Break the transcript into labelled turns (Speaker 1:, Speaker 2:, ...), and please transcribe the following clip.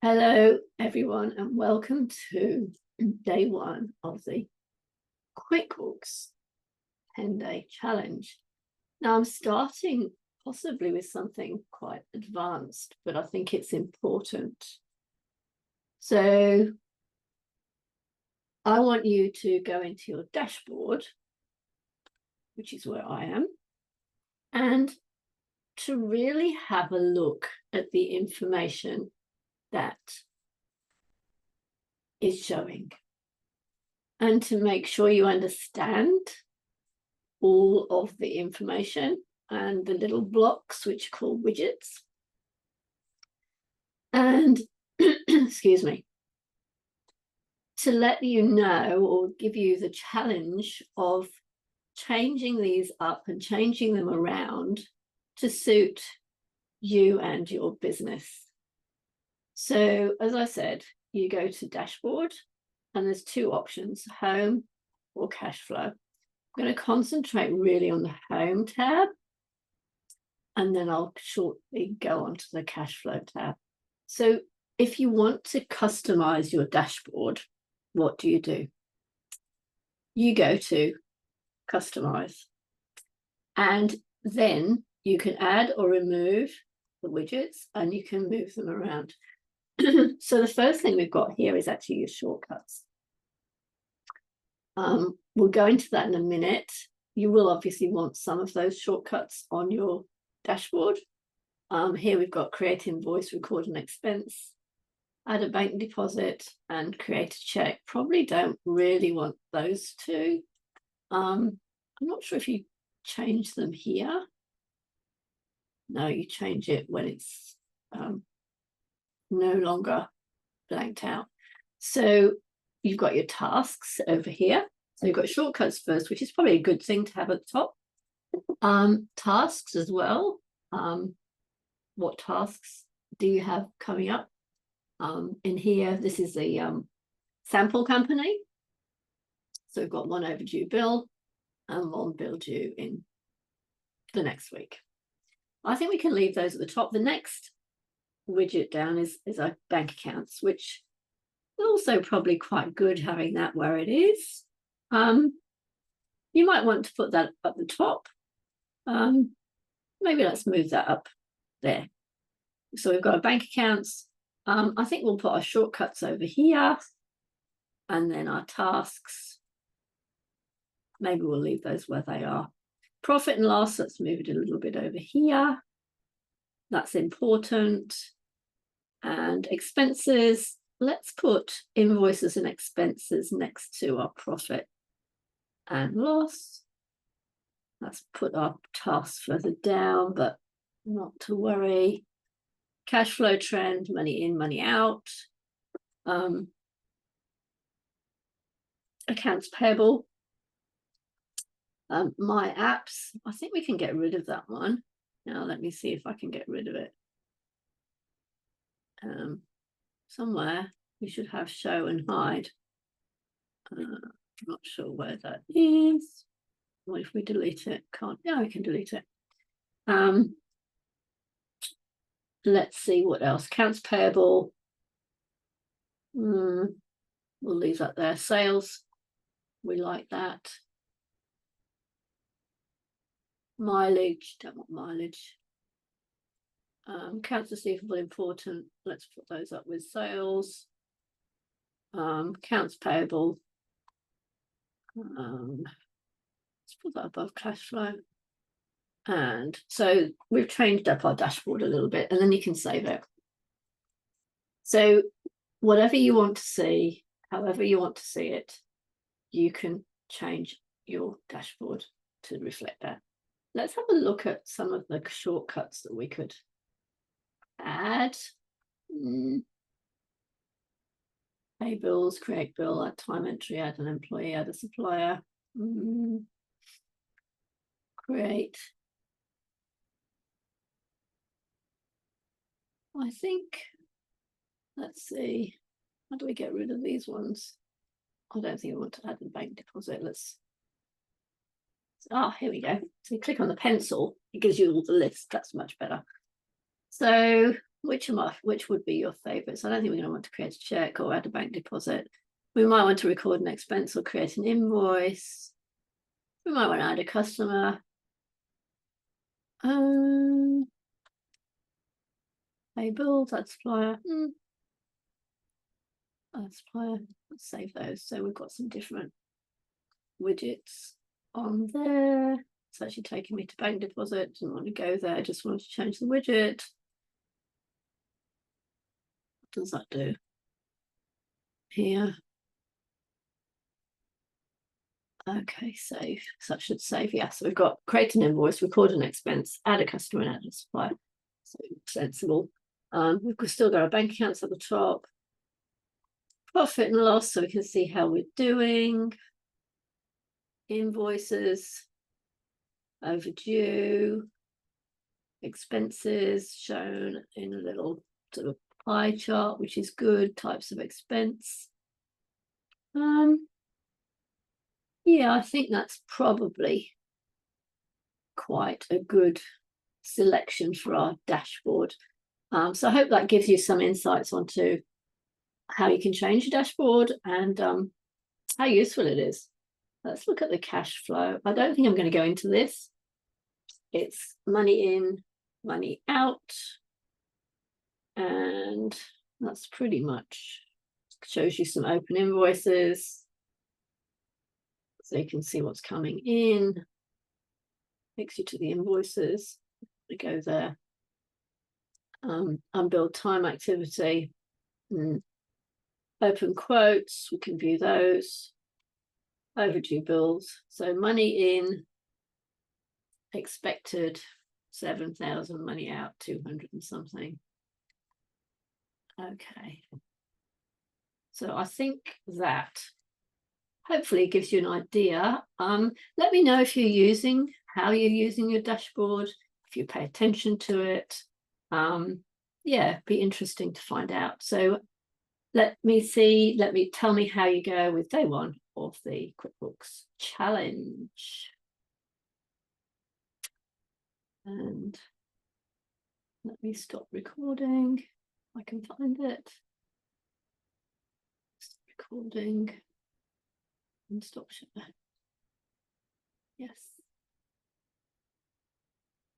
Speaker 1: Hello, everyone, and welcome to day one of the QuickBooks 10-day challenge. Now, I'm starting possibly with something quite advanced, but I think it's important. So I want you to go into your dashboard, which is where I am, and to really have a look at the information that is showing, and to make sure you understand all of the information and the little blocks which are called widgets. And excuse me, to let you know or give you the challenge of changing these up and changing them around to suit you and your business. So as I said, you go to dashboard and there's two options, home or cash flow. I'm going to concentrate really on the home tab, and then I'll shortly go on to the cash flow tab. So if you want to customize your dashboard, what do? You go to customize, and then you can add or remove the widgets and you can move them around. So the first thing we've got here is actually your shortcuts. We'll go into that in a minute. You will obviously want some of those shortcuts on your dashboard. Here we've got create invoice, record an expense, add a bank deposit, and create a check. Probably don't really want those two. I'm not sure if you change them here. No, you change it when it's no longer blanked out. So you've got your tasks over here. So you've got shortcuts first, which is probably a good thing to have at the top. Tasks as well. What tasks do you have coming up? In here, this is the sample company. So we've got one overdue bill and one bill due in the next week. I think we can leave those at the top. The next widget down is our bank accounts, which is also probably quite good having that where it is. You might want to put that at the top. Maybe let's move that up there. So we've got our bank accounts. I think we'll put our shortcuts over here, and then our tasks. Maybe we'll leave those where they are. Profit and loss, let's move it a little bit over here. That's important. And expenses, let's put invoices and expenses next to our profit and loss. Let's put our tasks further down, but not to worry. Cash flow trend, money in, money out. Accounts payable. My apps, I think we can get rid of that one. Now let me see if I can get rid of it. Somewhere we should have show and hide. I'm not sure where that is. What if we delete it? Can't. Yeah, we can delete it. Let's see what else. Accounts payable. We'll leave that there. Sales. We like that. Mileage. Don't want mileage. Accounts receivable important. Let's put those up with sales. Accounts payable. Let's put that above cash flow. And so we've changed up our dashboard a little bit, and then you can save it. So whatever you want to see, however you want to see it, you can change your dashboard to reflect that. Let's have a look at some of the shortcuts that we could add. Pay bills, create bill, add time entry, add an employee, add a supplier. Create. I think, let's see, how do we get rid of these ones? I don't think I want to add the bank deposit. Here we go. So you click on the pencil, it gives you all the list. That's much better. So which would be your favorites? I don't think we're going to want to create a check or add a bank deposit. We might want to record an expense or create an invoice. We might want to add a customer. Pay bills, add supplier. Add supplier. Let's save those. So we've got some different widgets on there. It's actually taking me to bank deposit. Didn't want to go there. Just wanted to change the widget. What does that do? Here. Okay, save. So that should save. Yeah, so we've got create an invoice, record an expense, add a customer and add a supplier. So sensible. We've still got our bank accounts at the top. Profit and loss, so we can see how we're doing. Invoices, overdue, expenses shown in a little sort of pie chart, which is good. Types of expense. Yeah, I think that's probably quite a good selection for our dashboard. So I hope that gives you some insights onto how you can change your dashboard and how useful it is. Let's look at the cash flow. I don't think I'm going to go into this. It's money in, money out. And that's pretty much shows you some open invoices. So you can see what's coming in. Takes you to the invoices. We go there. Unbilled time activity. Open quotes, we can view those. Overdue bills. So money in, expected 7,000, money out 200 and something. Okay. So I think that hopefully gives you an idea. Let me know if you're how you're using your dashboard, if you pay attention to it. Yeah, be interesting to find out. So tell me how you go with day one of the QuickBooks challenge. And let me stop recording. If I can find it. Stop recording and stop share. Yes.